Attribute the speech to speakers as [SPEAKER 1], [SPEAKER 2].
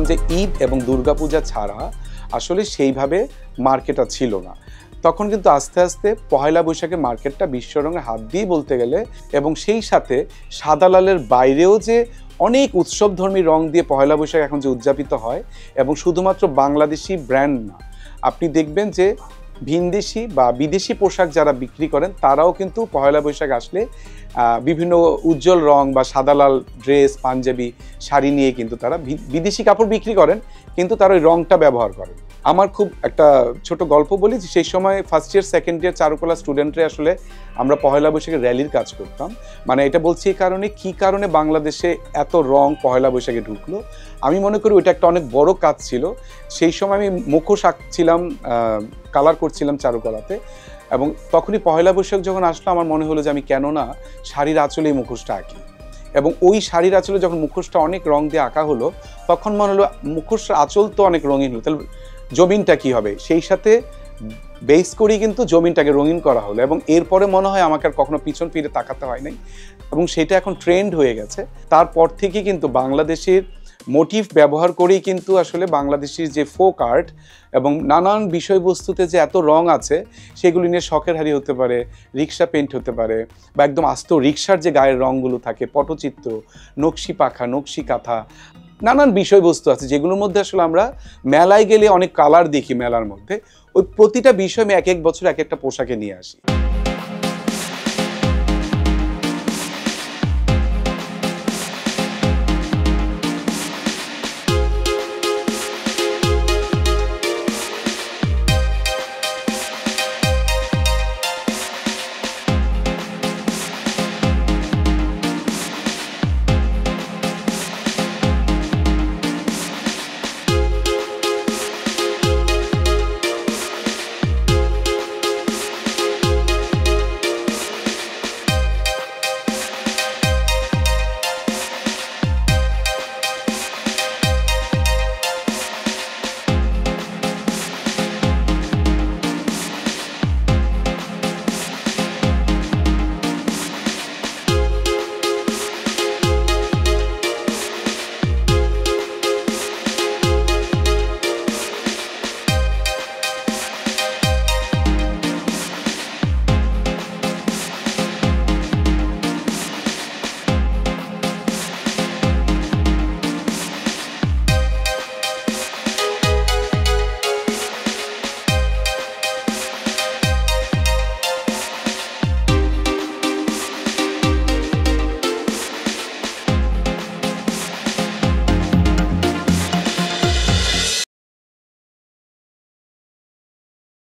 [SPEAKER 1] যে ঈদ এবং দুর্গাপূজা ছাড়া আসলে সেইভাবে মার্কেট আর ছিল না। তখন কিন্তু আস্তে আস্তে পহেলা বৈশাখে মার্কেটটা বিশ্ব রঙে হাত দিয়ে বলতে গেলে, এবং সেই সাথে সাদা লালের বাইরেও যে অনেক উৎসবধর্মী রং দিয়ে পহেলা বৈশাখ এখন যে উদযাপিত হয়, এবং শুধুমাত্র বাংলাদেশি ব্র্যান্ড না, আপনি দেখবেন যে ভিনদেশি বা বিদেশি পোশাক যারা বিক্রি করেন তারাও কিন্তু পহেলা বৈশাখ আসলে বিভিন্ন উজ্জ্বল রং বা সাদা লাল ড্রেস, পাঞ্জাবি, শাড়ি নিয়ে কিন্তু তারা বিদেশি কাপড় বিক্রি করেন, কিন্তু তারা ওই রংটা ব্যবহার করেন। আমার খুব একটা ছোট গল্প বলি যে সেই সময় ফার্স্ট ইয়ার সেকেন্ড ইয়ার চারুকলা স্টুডেন্টরা আসলে আমরা পহেলা বৈশাখে র্যালির কাজ করতাম। মানে এটা বলছি এই কারণে, কী কারণে বাংলাদেশে এত রং পহেলা বৈশাখে ঢুকলো, আমি মনে করি ওইটা একটা অনেক বড় কাজ ছিল। সেই সময় আমি মুখোশ আঁকছিলাম, কালার করছিলাম চারুকলাতে, এবং তখনই পহেলা বৈশাখ যখন আসলো আমার মনে হলো যে আমি কেন না শাড়ির আঁচলে এই মুখোশটা আঁকি। এবং ওই শাড়ির আঁচলে যখন মুখোশটা অনেক রং দিয়ে আঁকা হলো, তখন মনে হলো মুখোশের আঁচল তো অনেক রঙিন হলো, তাহলে জমিনটা কী হবে, সেই সাথে বেস করেই কিন্তু জমিনটাকে রঙিন করা হলো। এবং এরপরে মনে হয় আমাকে আর কখনো পিছন ফিরে তাকাতে হয় নাই, এবং সেটা এখন ট্রেন্ড হয়ে গেছে। তারপর থেকে কিন্তু বাংলাদেশের মোটিভ ব্যবহার করেই কিন্তু আসলে বাংলাদেশের যে ফোক আর্ট এবং নানান বিষয়বস্তুতে যে এত রং আছে, সেগুলি নিয়ে শখের হাড়ি হতে পারে, রিক্সা পেন্ট হতে পারে, বা একদম আস্ত রিক্সার যে গায়ের রঙগুলো থাকে, পটচিত্র, নকশি পাখা, নকশি কাঁথা, নানান বিষয়বস্তু আছে যেগুলোর মধ্যে আসলে আমরা মেলায় গেলে অনেক কালার দেখি মেলার মধ্যে। ওই প্রতিটা বিষয় আমি এক এক বছর এক একটা পোশাকে নিয়ে আসি।